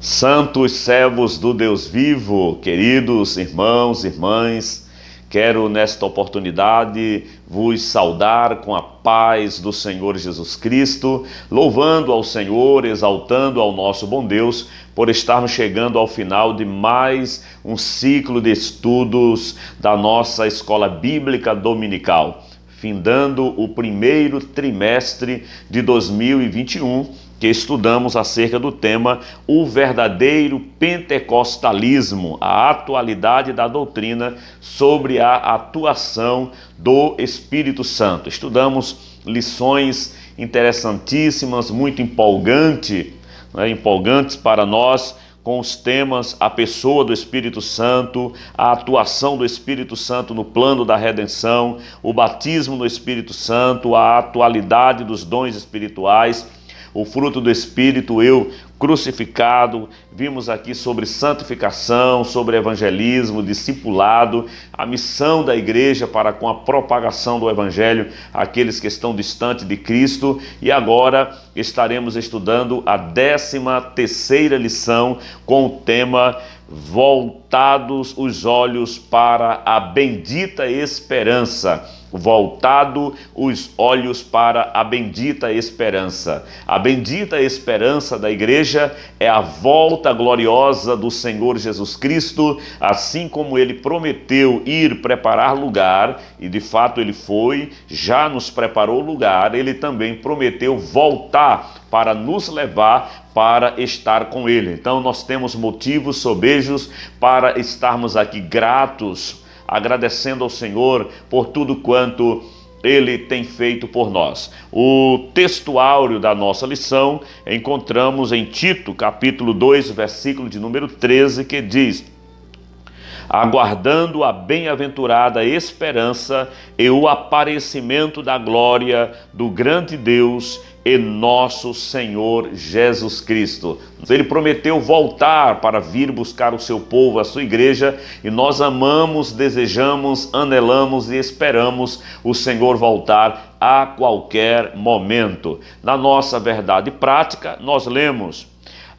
Santos servos do Deus vivo, queridos irmãos, irmãs, quero nesta oportunidade vos saudar com a paz do Senhor Jesus Cristo, louvando ao Senhor, exaltando ao nosso bom Deus, por estarmos chegando ao final de mais um ciclo de estudos da nossa Escola Bíblica Dominical, findando o primeiro trimestre de 2021, que estudamos acerca do tema o verdadeiro pentecostalismo, a atualidade da doutrina sobre a atuação do Espírito Santo. Estudamos lições interessantíssimas, muito empolgantes para nós, com os temas a pessoa do Espírito Santo, a atuação do Espírito Santo no plano da redenção, o batismo no Espírito Santo, a atualidade dos dons espirituais, o fruto do Espírito, eu crucificado. Vimos aqui sobre santificação, sobre evangelismo, discipulado, a missão da igreja para com a propagação do evangelho àqueles que estão distantes de Cristo. E agora estaremos estudando a 13ª lição com o tema Voltados os olhos para a bendita esperança. Voltado os olhos para a bendita esperança. A bendita esperança da igreja é a volta gloriosa do Senhor Jesus Cristo, assim como ele prometeu ir preparar lugar, e de fato ele foi, já nos preparou lugar, ele também prometeu voltar para nos levar para estar com ele. Então nós temos motivos sobejos para estarmos aqui gratos, agradecendo ao Senhor por tudo quanto Ele tem feito por nós. O textuário da nossa lição encontramos em Tito, capítulo 2, versículo de número 13, que diz: aguardando a bem-aventurada esperança e o aparecimento da glória do grande Deus e nosso Senhor Jesus Cristo. Ele prometeu voltar para vir buscar o seu povo, a sua igreja, e nós amamos, desejamos, anelamos e esperamos o Senhor voltar a qualquer momento. Na nossa verdade prática, nós lemos: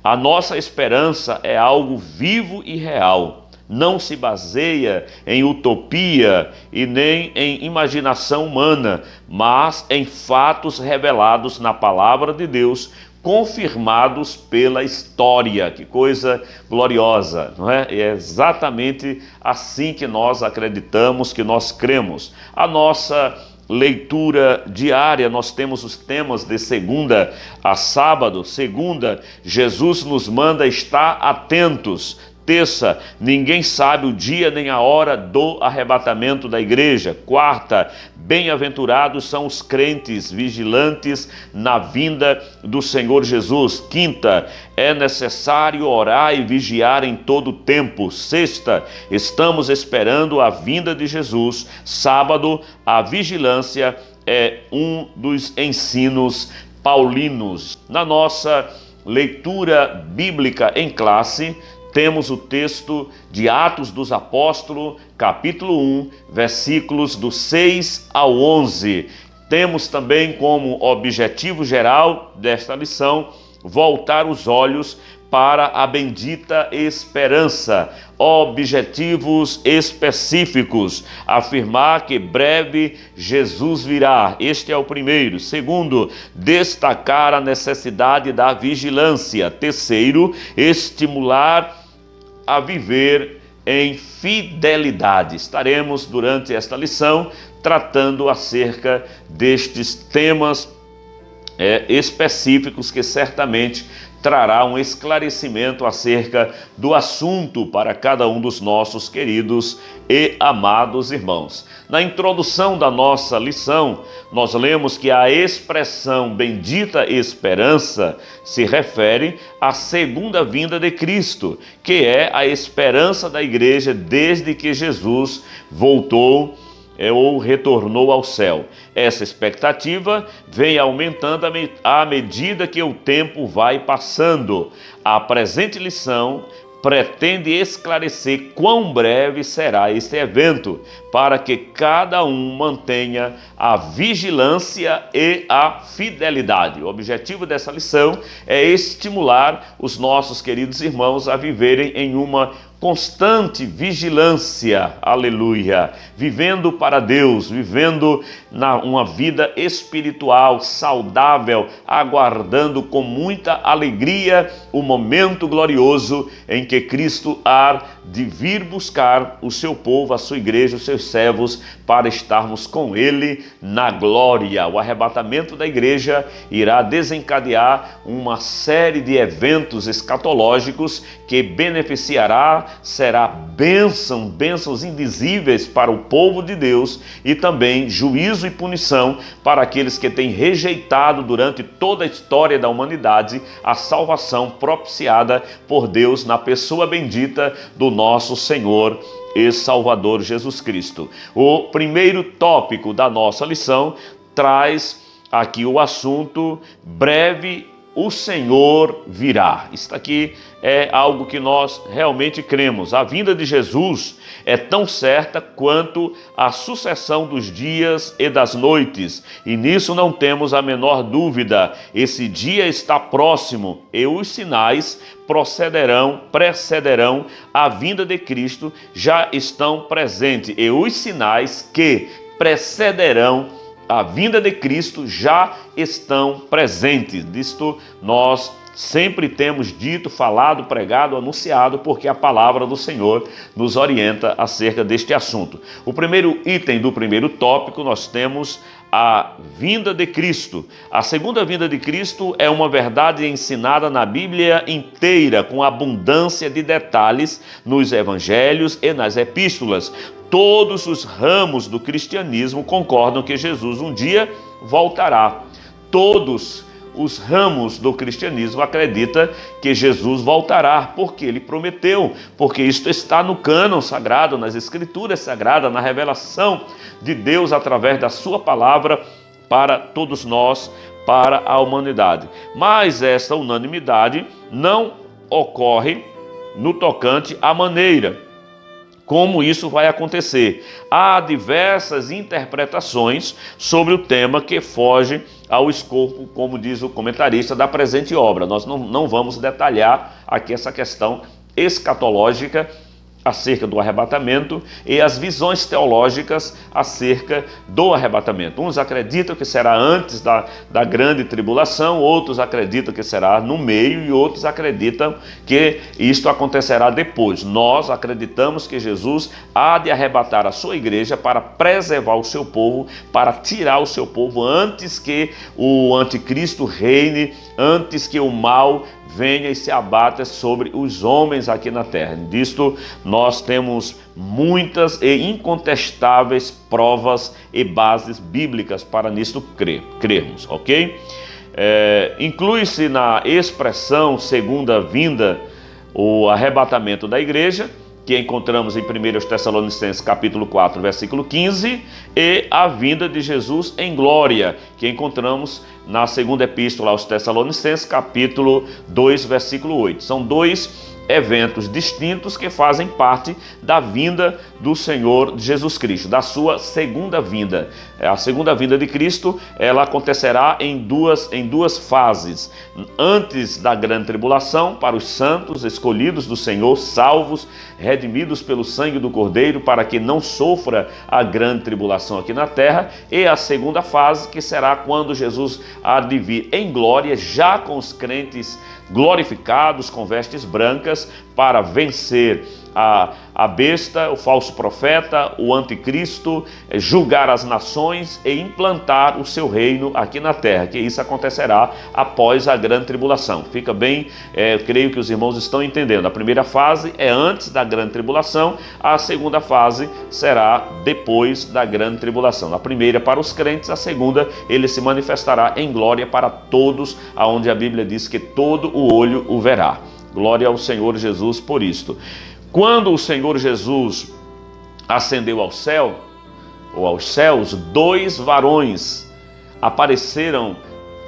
a nossa esperança é algo vivo e real. Não se baseia em utopia e nem em imaginação humana, mas em fatos revelados na palavra de Deus, confirmados pela história. Que coisa gloriosa, não é? É exatamente assim que nós acreditamos, que nós cremos. A nossa leitura diária, nós temos os temas de segunda a sábado. Segunda, Jesus nos manda estar atentos. Terça, ninguém sabe o dia nem a hora do arrebatamento da igreja. Quarta, bem-aventurados são os crentes vigilantes na vinda do Senhor Jesus. Quinta, é necessário orar e vigiar em todo o tempo. Sexta, estamos esperando a vinda de Jesus. Sábado, a vigilância é um dos ensinos paulinos. Na nossa leitura bíblica em classe, temos o texto de Atos dos Apóstolos, capítulo 1, versículos do 6 ao 11. Temos também como objetivo geral desta lição voltar os olhos para a bendita esperança. Objetivos específicos: afirmar que breve Jesus virá. Este é o primeiro. Segundo, destacar a necessidade da vigilância. Terceiro, estimular a viver em fidelidade. Estaremos durante esta lição tratando acerca destes temas específicos que certamente trará um esclarecimento acerca do assunto para cada um dos nossos queridos e amados irmãos. Na introdução da nossa lição, nós lemos que a expressão bendita esperança se refere à segunda vinda de Cristo, que é a esperança da igreja desde que Jesus voltou ou retornou ao céu. Essa expectativa vem aumentando à medida que o tempo vai passando. A presente lição pretende esclarecer quão breve será este evento, para que cada um mantenha a vigilância e a fidelidade. O objetivo dessa lição é estimular os nossos queridos irmãos a viverem em uma constante vigilância, aleluia, vivendo para Deus, vivendo uma vida espiritual, saudável, aguardando com muita alegria o momento glorioso em que Cristo há de vir buscar o seu povo, a sua igreja, os seus servos, para estarmos com Ele na glória. O arrebatamento da igreja irá desencadear uma série de eventos escatológicos que beneficiará, será bênçãos indizíveis para o povo de Deus e também juízo e punição para aqueles que têm rejeitado durante toda a história da humanidade a salvação propiciada por Deus na pessoa bendita do nosso Senhor e Salvador Jesus Cristo. O primeiro tópico da nossa lição traz aqui o assunto: breve o Senhor virá. Isso aqui é algo que nós realmente cremos. A vinda de Jesus é tão certa quanto a sucessão dos dias e das noites, e nisso não temos a menor dúvida. Esse dia está próximo e os sinais precederão a vinda de Cristo, já estão presentes, e os sinais que precederão a vinda de Cristo já estão presentes. Disto nós sempre temos dito, falado, pregado, anunciado, porque a palavra do Senhor nos orienta acerca deste assunto. O primeiro item do primeiro tópico, nós temos a vinda de Cristo. A segunda vinda de Cristo é uma verdade ensinada na Bíblia inteira, com abundância de detalhes nos evangelhos e nas epístolas. Todos os ramos do cristianismo concordam que Jesus um dia voltará. Todos os ramos do cristianismo acreditam que Jesus voltará, porque ele prometeu, porque isto está no cânon sagrado, nas escrituras sagradas, na revelação de Deus através da sua palavra para todos nós, para a humanidade. Mas essa unanimidade não ocorre no tocante à maneira como isso vai acontecer. Há diversas interpretações sobre o tema que foge ao escopo, como diz o comentarista, da presente obra. Nós não vamos detalhar aqui essa questão escatológica acerca do arrebatamento e as visões teológicas acerca do arrebatamento. Uns acreditam que será antes da grande tribulação, outros acreditam que será no meio e outros acreditam que isto acontecerá depois. Nós acreditamos que Jesus há de arrebatar a sua igreja para preservar o seu povo, para tirar o seu povo antes que o anticristo reine, antes que o mal venha e se abata sobre os homens aqui na terra. Disto nós temos muitas e incontestáveis provas e bases bíblicas para nisto crermos, ok? Inclui-se na expressão segunda vinda o arrebatamento da igreja, que encontramos em 1 Tessalonicenses capítulo 4, versículo 15, e a vinda de Jesus em glória, que encontramos na segunda epístola aos Tessalonicenses, capítulo 2, versículo 8. São dois eventos distintos que fazem parte da vinda do Senhor Jesus Cristo, da sua segunda vinda. A segunda vinda de Cristo, ela acontecerá em duas fases. Antes da grande tribulação, para os santos escolhidos do Senhor, salvos, redimidos pelo sangue do Cordeiro, para que não sofra a grande tribulação aqui na terra, e a segunda fase, que será quando Jesus há de vir em glória, já com os crentes glorificados, com vestes brancas, para vencer a besta, o falso profeta, o anticristo, julgar as nações e implantar o seu reino aqui na terra, que isso acontecerá após a grande tribulação. Fica bem, creio que os irmãos estão entendendo. A primeira fase é antes da grande tribulação, a segunda fase será depois da grande tribulação. A primeira para os crentes, a segunda ele se manifestará em glória para todos, aonde a Bíblia diz que todo o olho o verá. Glória ao Senhor Jesus por isto. Quando o Senhor Jesus ascendeu ao céu, ou aos céus, 2 varões apareceram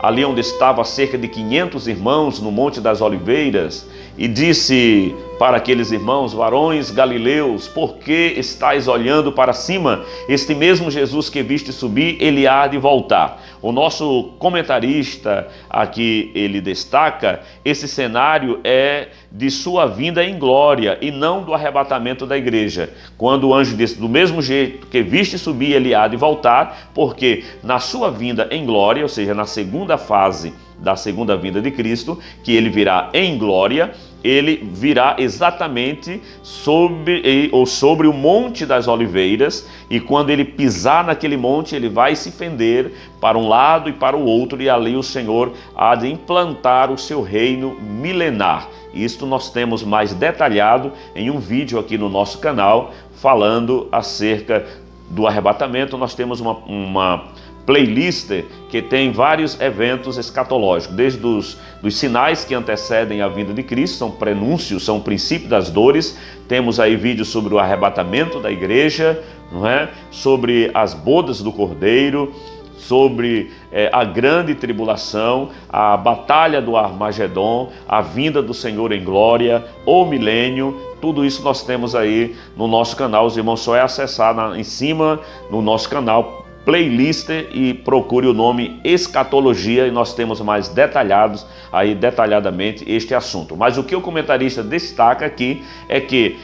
ali onde estava cerca de 500 irmãos no Monte das Oliveiras e disse: para aqueles irmãos: varões galileus, por que estáis olhando para cima? Este mesmo Jesus que viste subir, ele há de voltar. O nosso comentarista aqui, ele destaca, esse cenário é de sua vinda em glória e não do arrebatamento da igreja. Quando o anjo disse: do mesmo jeito que viste subir, ele há de voltar, porque na sua vinda em glória, ou seja, na segunda fase da segunda vinda de Cristo, que ele virá em glória, ele virá exatamente sobre o Monte das Oliveiras, e quando ele pisar naquele monte, ele vai se fender para um lado e para o outro, e ali o Senhor há de implantar o seu reino milenar. Isto nós temos mais detalhado em um vídeo aqui no nosso canal, falando acerca do arrebatamento. Nós temos uma playlist que tem vários eventos escatológicos, desde dos sinais que antecedem a vinda de Cristo, são prenúncios, são o princípio das dores. Temos aí vídeos sobre o arrebatamento da igreja, não é? Sobre as bodas do Cordeiro, sobre a grande tribulação, a batalha do Armagedon, a vinda do Senhor em glória, o milênio. Tudo isso nós temos aí no nosso canal. Os irmãos, só é acessar em cima no nosso canal playlist e procure o nome Escatologia, e nós temos mais detalhadamente este assunto. Mas o que o comentarista destaca aqui é que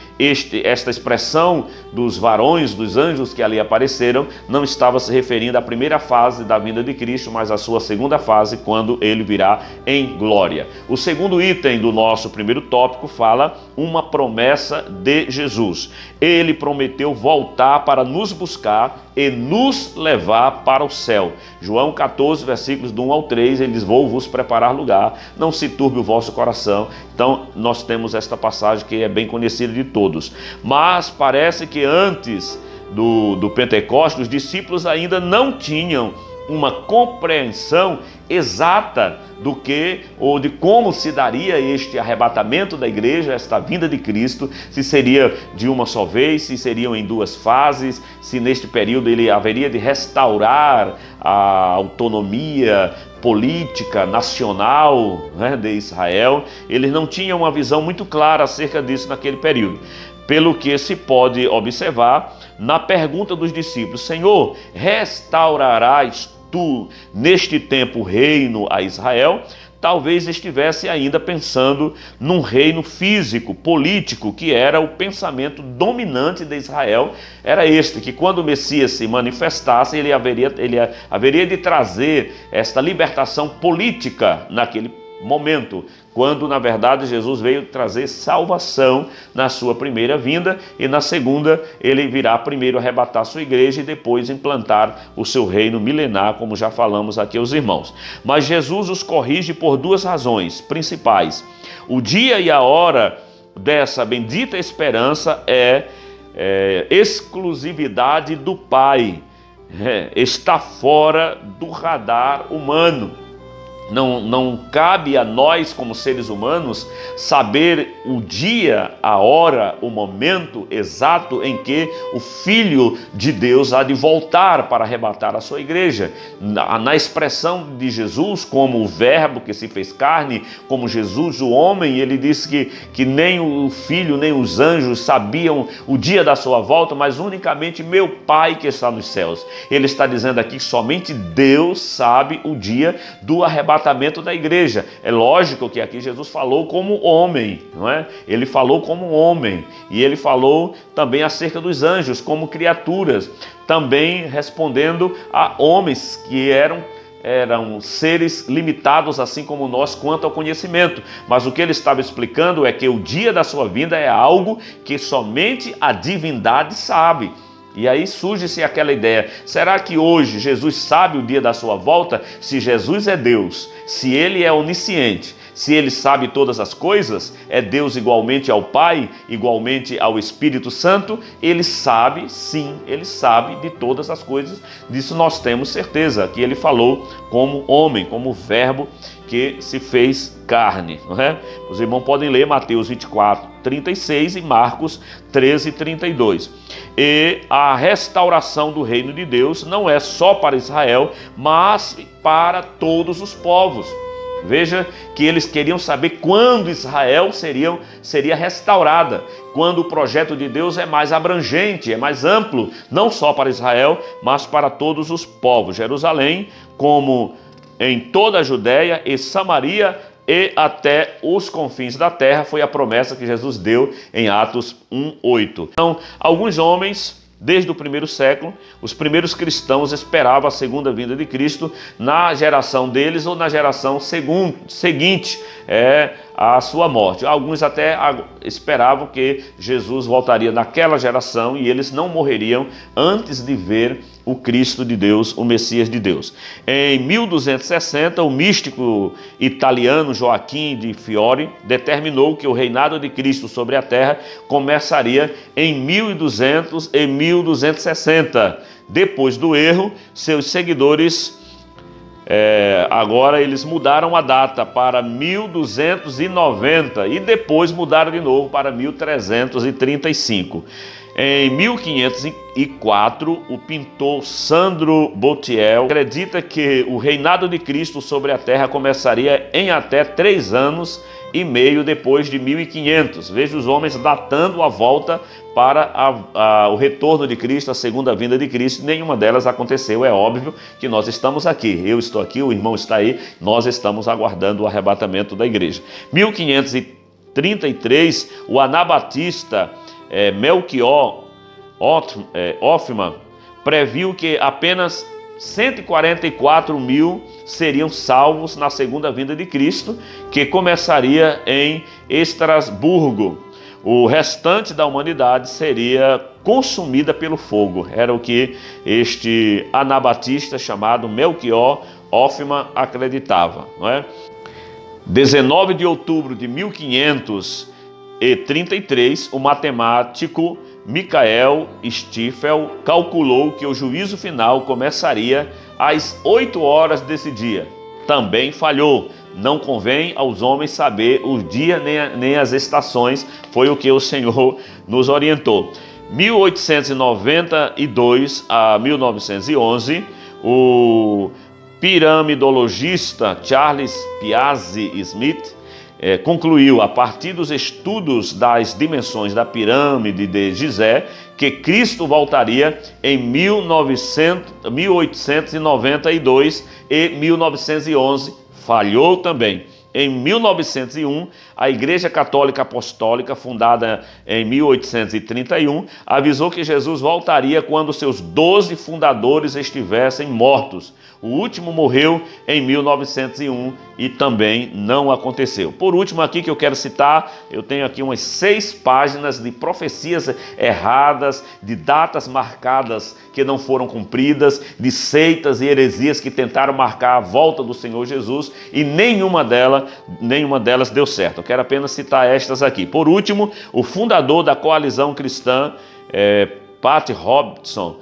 esta expressão dos varões, dos anjos que ali apareceram, não estava se referindo à primeira fase da vinda de Cristo, mas à sua segunda fase, quando ele virá em glória. O segundo item do nosso primeiro tópico fala uma promessa de Jesus. Ele prometeu voltar para nos buscar e nos levar para o céu. João 14, versículos do 1 ao 3, ele diz: vou vos preparar lugar, não se turbe o vosso coração. Então nós temos esta passagem que é bem conhecida de todos. Mas parece que antes do Pentecostes, os discípulos ainda não tinham uma compreensão exata do que ou de como se daria este arrebatamento da igreja, esta vinda de Cristo, se seria de uma só vez, se seriam em duas fases, se neste período ele haveria de restaurar a autonomia política nacional, né, de Israel. Eles não tinham uma visão muito clara acerca disso naquele período. Pelo que se pode observar na pergunta dos discípulos: Senhor, restaurarás tu neste tempo o reino a Israel? Talvez estivesse ainda pensando num reino físico, político, que era o pensamento dominante de Israel. Era este, que quando o Messias se manifestasse, ele haveria de trazer esta libertação política naquele momento, quando na verdade Jesus veio trazer salvação na sua primeira vinda, e na segunda ele virá primeiro arrebatar sua igreja e depois implantar o seu reino milenar, como já falamos aqui aos irmãos. Mas Jesus os corrige por duas razões principais. O dia e a hora dessa bendita esperança é exclusividade do Pai, está fora do radar humano. Não cabe a nós, como seres humanos, saber o dia, a hora, o momento exato em que o Filho de Deus há de voltar para arrebatar a sua igreja. Na expressão de Jesus como o Verbo que se fez carne, como Jesus o homem, ele disse que nem o Filho nem os anjos sabiam o dia da sua volta, mas unicamente meu Pai que está nos céus. Ele está dizendo aqui que somente Deus sabe o dia do arrebatamento da igreja. É lógico que aqui Jesus falou como homem, não é? Ele falou como homem, e ele falou também acerca dos anjos como criaturas, também respondendo a homens que eram seres limitados assim como nós quanto ao conhecimento. Mas o que ele estava explicando é que o dia da sua vinda é algo que somente a divindade sabe. E aí surge-se aquela ideia: será que hoje Jesus sabe o dia da sua volta? Se Jesus é Deus, se ele é onisciente, se ele sabe todas as coisas, é Deus igualmente ao Pai, igualmente ao Espírito Santo, ele sabe, sim, ele sabe de todas as coisas. Disso nós temos certeza, que ele falou como homem, como Verbo que se fez carne, não é? Os irmãos podem ler Mateus 24, 36 e Marcos 13, 32. E a restauração do reino de Deus não é só para Israel, mas para todos os povos. Veja que eles queriam saber quando Israel seria restaurada, quando o projeto de Deus é mais abrangente, é mais amplo, não só para Israel, mas para todos os povos. Jerusalém, como em toda a Judéia e Samaria e até os confins da terra, foi a promessa que Jesus deu em Atos 1:8. Então, alguns homens, desde o primeiro século, os primeiros cristãos esperavam a segunda vinda de Cristo na geração deles ou na geração seguinte à sua morte. Alguns até esperavam que Jesus voltaria naquela geração e eles não morreriam antes de ver o Cristo de Deus, o Messias de Deus. Em 1260, o místico italiano Joaquim de Fiore determinou que o reinado de Cristo sobre a terra começaria em 1200 e 1260. Depois do erro, seus seguidores agora eles mudaram a data para 1290 e depois mudaram de novo para 1335. Em 1504, o pintor Sandro Boutiel acredita que o reinado de Cristo sobre a terra começaria em até 3 anos e meio depois de 1500. Veja os homens datando a volta para o retorno de Cristo, a segunda vinda de Cristo. Nenhuma delas aconteceu. É óbvio que nós estamos aqui. Eu estou aqui, o irmão está aí. Nós estamos aguardando o arrebatamento da igreja. 1533, o anabatista Melchior Hoffman previu que apenas 144 mil seriam salvos na segunda vinda de Cristo, que começaria em Estrasburgo. O restante da humanidade seria consumida pelo fogo. Era o que este anabatista chamado Melchior Hoffman acreditava, não é? 19 de outubro de 1533, o matemático Michael Stiefel calculou que o juízo final começaria às 8 horas desse dia. Também falhou. Não convém aos homens saber o dia nem as estações, foi o que o Senhor nos orientou. 1892 a 1911, o piramidologista Charles Piazzi Smith concluiu, a partir dos estudos das dimensões da pirâmide de Gizé, que Cristo voltaria em 1892 e 1911. Falhou também. Em 1901, a Igreja Católica Apostólica, fundada em 1831, avisou que Jesus voltaria quando seus 12 fundadores estivessem mortos. O último morreu em 1901 e também não aconteceu. Por último aqui que eu quero citar, eu tenho aqui umas 6 páginas de profecias erradas, de datas marcadas que não foram cumpridas, de seitas e heresias que tentaram marcar a volta do Senhor Jesus e nenhuma delas deu certo. Eu quero apenas citar estas aqui. Por último, o fundador da coalizão cristã, Pat Robertson,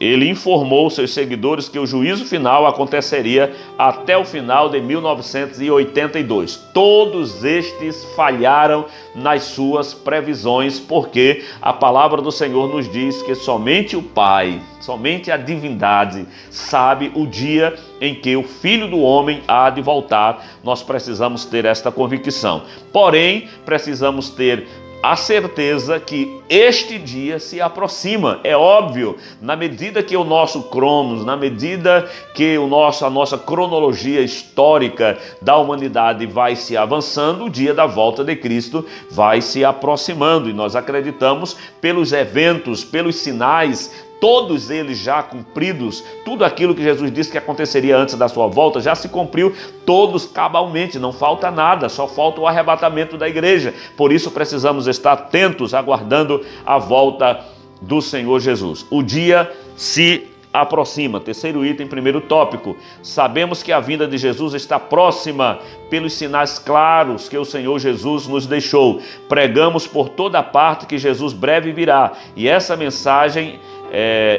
ele informou seus seguidores que o juízo final aconteceria até o final de 1982. Todos estes falharam nas suas previsões, porque a palavra do Senhor nos diz que somente o Pai, somente a divindade sabe o dia em que o Filho do Homem há de voltar. Nós precisamos ter esta convicção. Porém, precisamos ter a certeza que este dia se aproxima. É óbvio, na medida que o nosso cronos, na medida que a nossa cronologia histórica da humanidade vai se avançando, o dia da volta de Cristo vai se aproximando. E nós acreditamos pelos eventos, pelos sinais, todos eles já cumpridos, tudo aquilo que Jesus disse que aconteceria antes da sua volta já se cumpriu, todos cabalmente, não falta nada, só falta o arrebatamento da igreja. Por isso precisamos estar atentos, aguardando a volta do Senhor Jesus. O dia se aproxima. Terceiro item, primeiro tópico. Sabemos que a vinda de Jesus está próxima pelos sinais claros que o Senhor Jesus nos deixou. Pregamos por toda parte que Jesus breve virá, e essa mensagem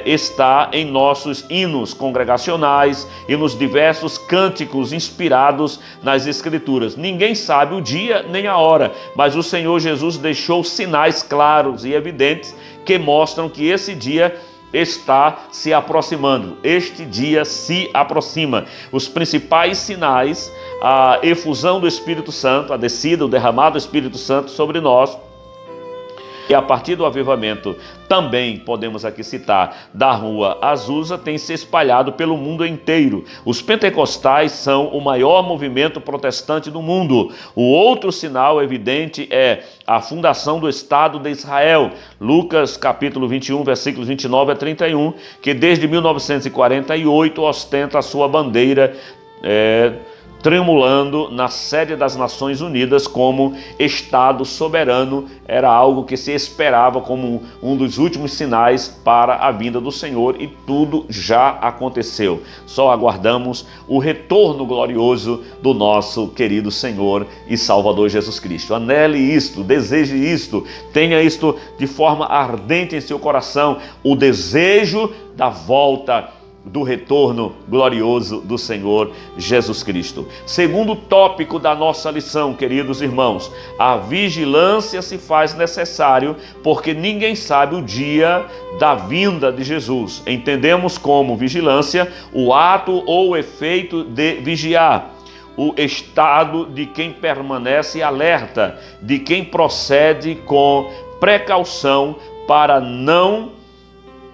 está em nossos hinos congregacionais e nos diversos cânticos inspirados nas Escrituras. Ninguém sabe o dia nem a hora, mas o Senhor Jesus deixou sinais claros e evidentes que mostram que esse dia está se aproximando. Este dia se aproxima. Os principais sinais, a efusão do Espírito Santo, a descida, o derramado do Espírito Santo sobre nós. E a partir do avivamento, também podemos aqui citar, da Rua Azusa, tem se espalhado pelo mundo inteiro. Os pentecostais são o maior movimento protestante do mundo. O outro sinal evidente é a fundação do Estado de Israel. Lucas capítulo 21, versículos 29 a 31, que desde 1948 ostenta a sua bandeira, tremulando na sede das Nações Unidas como Estado soberano. Era algo que se esperava como um dos últimos sinais para a vinda do Senhor, e tudo já aconteceu. Só aguardamos o retorno glorioso do nosso querido Senhor e Salvador Jesus Cristo. Anele isto, deseje isto, tenha isto de forma ardente em seu coração, o desejo da volta, do retorno glorioso do Senhor Jesus Cristo. Segundo tópico da nossa lição, queridos irmãos, a vigilância se faz necessário porque ninguém sabe o dia da vinda de Jesus. Entendemos como vigilância o ato ou o efeito de vigiar, o estado de quem permanece alerta, de quem procede com precaução para não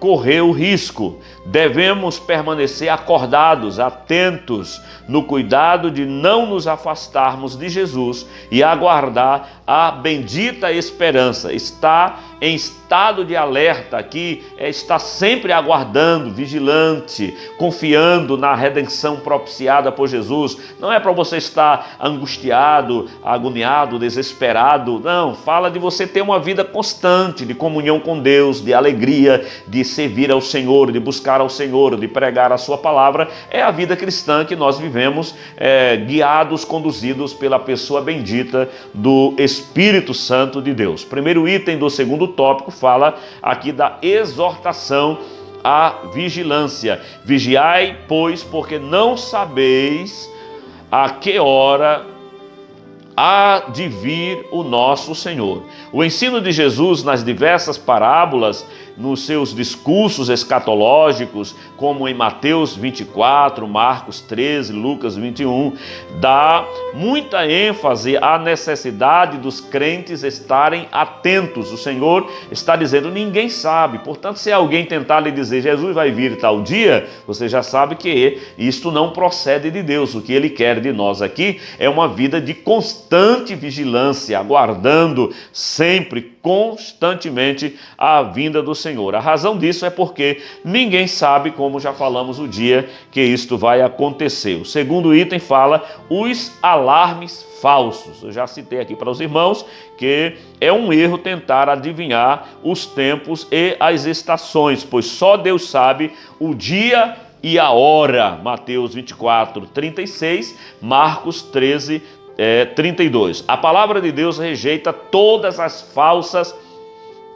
correr o risco. Devemos permanecer acordados, atentos, no cuidado de não nos afastarmos de Jesus e aguardar a bendita esperança. Está em estado de alerta aqui, está sempre aguardando, vigilante, confiando na redenção propiciada por Jesus. Não é para você estar angustiado, agoniado, desesperado. Não, fala de você ter uma vida constante, de comunhão com Deus, de alegria, de servir ao Senhor, de buscar ao Senhor, de pregar a sua palavra. É a vida cristã que nós vivemos, guiados, conduzidos pela pessoa bendita do Espírito Santo de Deus. Primeiro item do segundo tópico fala aqui da exortação à vigilância. Vigiai, pois, porque não sabeis a que hora há de vir o nosso Senhor. O ensino de Jesus nas diversas parábolas, nos seus discursos escatológicos, como em Mateus 24, Marcos 13, Lucas 21, dá muita ênfase à necessidade dos crentes estarem atentos. O Senhor está dizendo, ninguém sabe. Portanto, se alguém tentar lhe dizer, Jesus vai vir tal dia, você já sabe que isto não procede de Deus. O que Ele quer de nós aqui é uma vida de constante vigilância, aguardando sempre, constantemente, a vinda do Senhor. A razão disso é porque ninguém sabe, como já falamos, o dia que isto vai acontecer. O segundo item fala os alarmes falsos. Eu já citei aqui para os irmãos que é um erro tentar adivinhar os tempos e as estações, pois só Deus sabe o dia e a hora. Mateus 24, 36, Marcos 13, 32. A palavra de Deus rejeita todas as falsas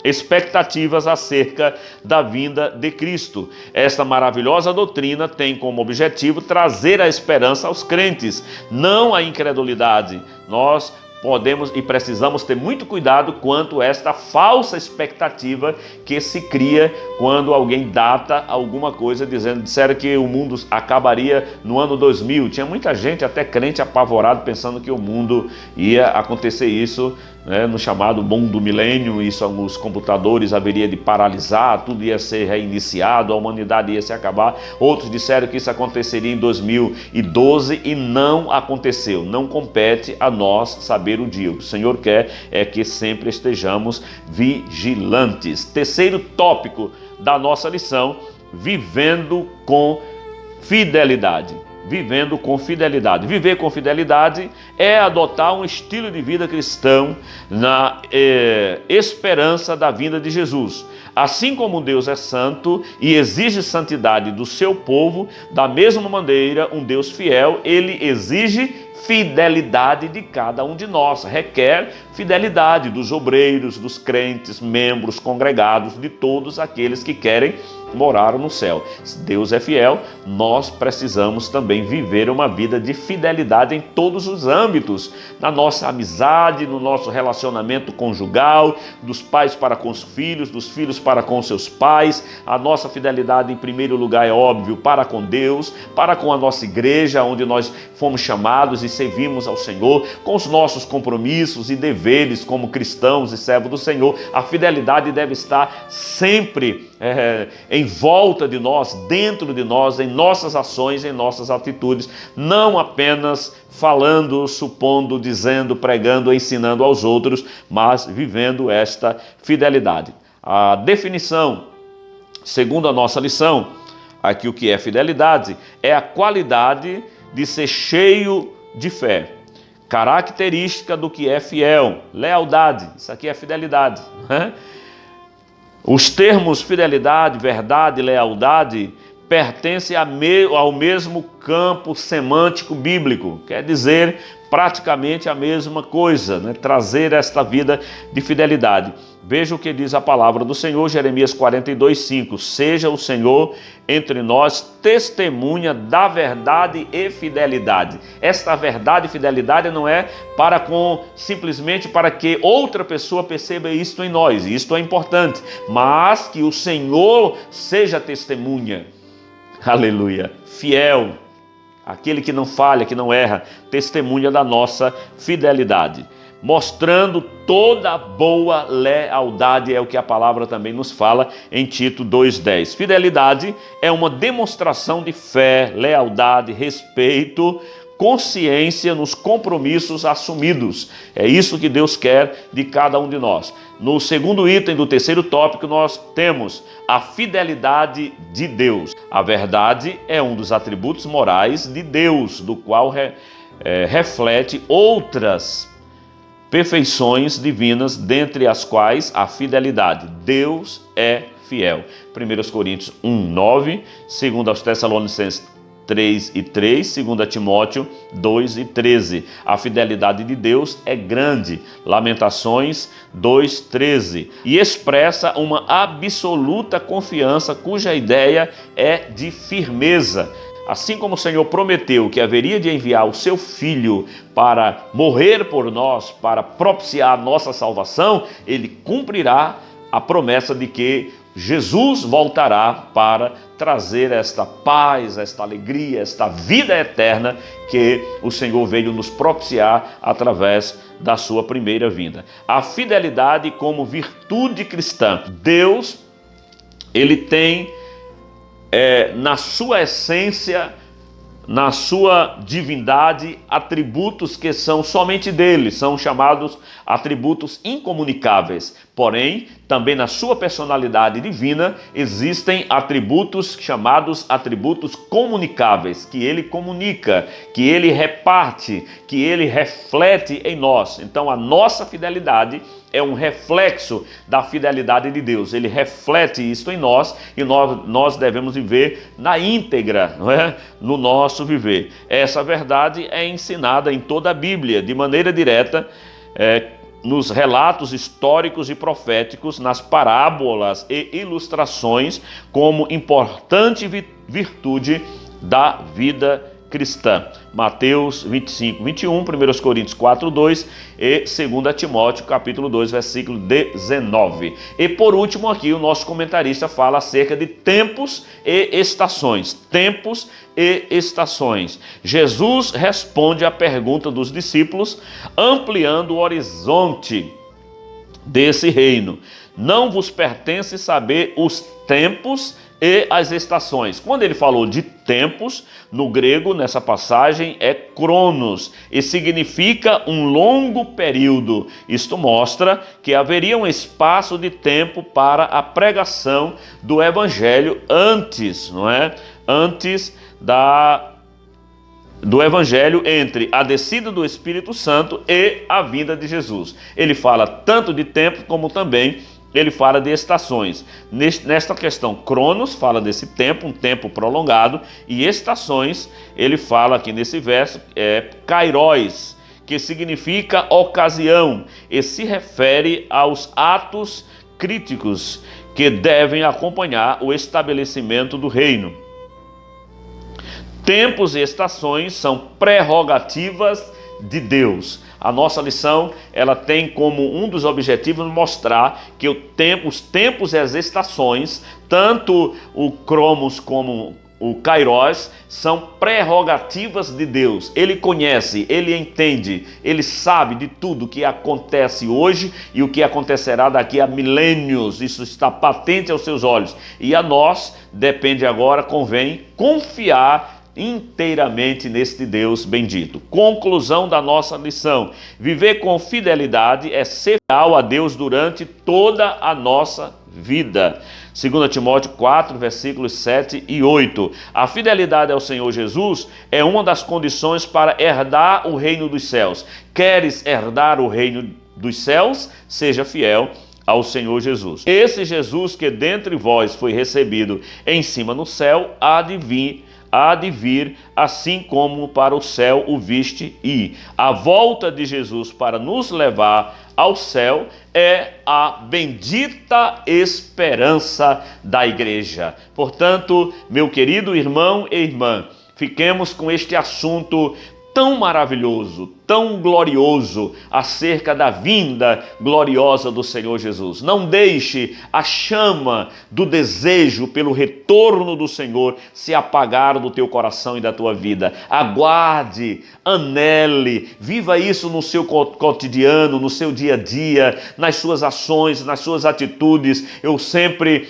expectativas acerca da vinda de Cristo. Esta maravilhosa doutrina tem como objetivo trazer a esperança aos crentes, não a incredulidade. Nós podemos e precisamos ter muito cuidado quanto a esta falsa expectativa que se cria quando alguém data alguma coisa, disseram que o mundo acabaria no ano 2000. Tinha muita gente, até crente, apavorado, pensando que o mundo ia acontecer isso, no chamado mundo milênio. Isso, os computadores haveria de paralisar, tudo ia ser reiniciado, a humanidade ia se acabar. Outros disseram que isso aconteceria em 2012 e não aconteceu. Não compete a nós saber o dia. O que o Senhor quer é que sempre estejamos vigilantes. Terceiro tópico da nossa lição, vivendo com fidelidade. Vivendo com fidelidade. Viver com fidelidade é adotar um estilo de vida cristão na esperança da vinda de Jesus. Assim como Deus é santo e exige santidade do seu povo, da mesma maneira, um Deus fiel, ele exige fidelidade de cada um de nós, requer fidelidade dos obreiros, dos crentes, membros, congregados, de todos aqueles que querem morar no céu. Se Deus é fiel, nós precisamos também viver uma vida de fidelidade em todos os âmbitos, na nossa amizade, no nosso relacionamento conjugal, dos pais para com os filhos, dos filhos para com seus pais. A nossa fidelidade, em primeiro lugar, é óbvio, para com Deus, para com a nossa igreja, onde nós fomos chamados e servimos ao Senhor, com os nossos compromissos e deveres como cristãos e servos do Senhor. A fidelidade deve estar sempre em volta de nós, dentro de nós, em nossas ações, em nossas atitudes, não apenas falando, supondo, dizendo, pregando, ensinando aos outros, mas vivendo esta fidelidade. A definição, segundo a nossa lição, aqui o que é fidelidade é a qualidade de ser cheio de fé. Característica do que é fiel, lealdade, isso aqui é fidelidade, né? Os termos fidelidade, verdade, lealdade pertencem ao mesmo campo semântico bíblico, quer dizer praticamente a mesma coisa, né? Trazer esta vida de fidelidade. Veja o que diz a palavra do Senhor, Jeremias 42:5. Seja o Senhor entre nós testemunha da verdade e fidelidade. Esta verdade e fidelidade não é simplesmente para que outra pessoa perceba isto em nós, isto é importante, mas que o Senhor seja testemunha. Aleluia. Fiel, aquele que não falha, que não erra, testemunha da nossa fidelidade, mostrando toda boa lealdade, é o que a palavra também nos fala em Tito 2:10. Fidelidade é uma demonstração de fé, lealdade, respeito, consciência nos compromissos assumidos. É isso que Deus quer de cada um de nós. No segundo item do terceiro tópico, nós temos a fidelidade de Deus. A verdade é um dos atributos morais de Deus, do qual reflete outras perfeições divinas, dentre as quais a fidelidade. Deus é fiel. 1 Coríntios 1:9, 2 Tessalonicenses 3:3, 2 Timóteo 2:13. A fidelidade de Deus é grande. Lamentações 2:13. E expressa uma absoluta confiança cuja ideia é de firmeza. Assim como o Senhor prometeu que haveria de enviar o seu Filho para morrer por nós, para propiciar a nossa salvação, Ele cumprirá a promessa de que Jesus voltará para trazer esta paz, esta alegria, esta vida eterna que o Senhor veio nos propiciar através da sua primeira vinda. A fidelidade como virtude cristã. Deus, Ele tem na sua essência, na sua divindade, atributos que são somente dele, são chamados atributos incomunicáveis. Porém, também na sua personalidade divina, existem atributos chamados atributos comunicáveis, que ele comunica, que ele reparte, que ele reflete em nós. Então, a nossa fidelidade é um reflexo da fidelidade de Deus. Ele reflete isto em nós e nós devemos viver na íntegra, não é? No nosso viver. Essa verdade é ensinada em toda a Bíblia, de maneira direta, nos relatos históricos e proféticos, nas parábolas e ilustrações, como importante virtude da vida cristã. Mateus 25:21, 1 Coríntios 4:2 e 2 Timóteo capítulo 2, versículo 19. E por último aqui o nosso comentarista fala acerca de tempos e estações. Tempos e estações. Jesus responde à pergunta dos discípulos, ampliando o horizonte desse reino. Não vos pertence saber os tempos e as estações. Quando ele falou de tempos, no grego, nessa passagem, é cronos, e significa um longo período. Isto mostra que haveria um espaço de tempo para a pregação do evangelho antes, não é? Antes do evangelho, entre a descida do Espírito Santo e a vinda de Jesus. Ele fala tanto de tempo como também ele fala de estações. Nesta questão, cronos fala desse tempo, um tempo prolongado, e estações, ele fala aqui nesse verso, kairos, que significa ocasião, e se refere aos atos críticos que devem acompanhar o estabelecimento do reino. Tempos e estações são prerrogativas de Deus. A nossa lição, ela tem como um dos objetivos mostrar que os tempos e as estações, tanto o cromos como o kairos, são prerrogativas de Deus. Ele conhece, ele entende, ele sabe de tudo que acontece hoje e o que acontecerá daqui a milênios. Isso está patente aos seus olhos. E a nós, depende agora, convém confiar inteiramente neste Deus bendito. Conclusão da nossa lição: viver com fidelidade é ser fiel a Deus durante toda a nossa vida. 2 Timóteo 4, versículos 7 e 8. A fidelidade ao Senhor Jesus é uma das condições para herdar o reino dos céus. Queres herdar o reino dos céus? Seja fiel ao Senhor Jesus. Esse Jesus que dentre vós foi recebido em cima no céu, há de vir, assim como para o céu o viste ir. A volta de Jesus para nos levar ao céu é a bendita esperança da igreja. Portanto, meu querido irmão e irmã, fiquemos com este assunto tão maravilhoso, tão glorioso, acerca da vinda gloriosa do Senhor Jesus. Não deixe a chama do desejo pelo retorno do Senhor se apagar do teu coração e da tua vida. Aguarde, anele, viva isso no seu cotidiano, no seu dia a dia, nas suas ações, nas suas atitudes. Eu sempre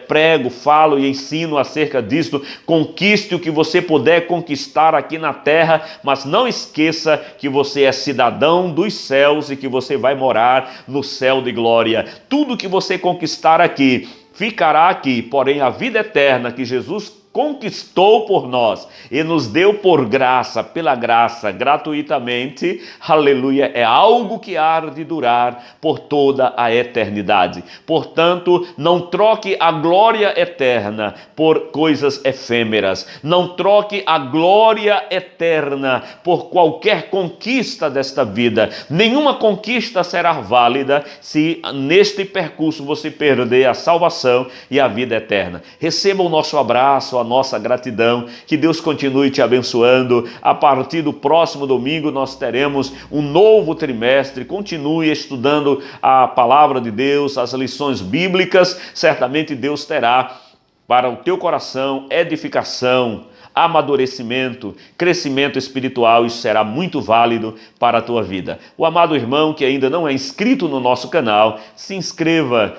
prego, falo e ensino acerca disso. Conquiste o que você puder conquistar aqui na terra, mas não esqueça que você é cidadão dos céus e que você vai morar no céu de glória. Tudo que você conquistar aqui ficará aqui, porém a vida eterna que Jesus conquistou por nós e nos deu por graça, pela graça, gratuitamente, aleluia, é algo que há de durar por toda a eternidade. Portanto, não troque a glória eterna por coisas efêmeras, não troque a glória eterna por qualquer conquista desta vida. Nenhuma conquista será válida se neste percurso você perder a salvação e a vida eterna. Receba o nosso abraço, a nossa gratidão, que Deus continue te abençoando. A partir do próximo domingo nós teremos um novo trimestre. Continue estudando a palavra de Deus, as lições bíblicas. Certamente Deus terá para o teu coração edificação, amadurecimento, crescimento espiritual. Isso será muito válido para a tua vida. O amado irmão que ainda não é inscrito no nosso canal, se inscreva.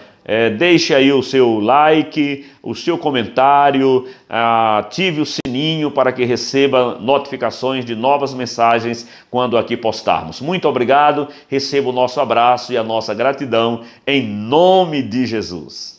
Deixe aí o seu like, o seu comentário, ative o sininho para que receba notificações de novas mensagens quando aqui postarmos. Muito obrigado, receba o nosso abraço e a nossa gratidão em nome de Jesus.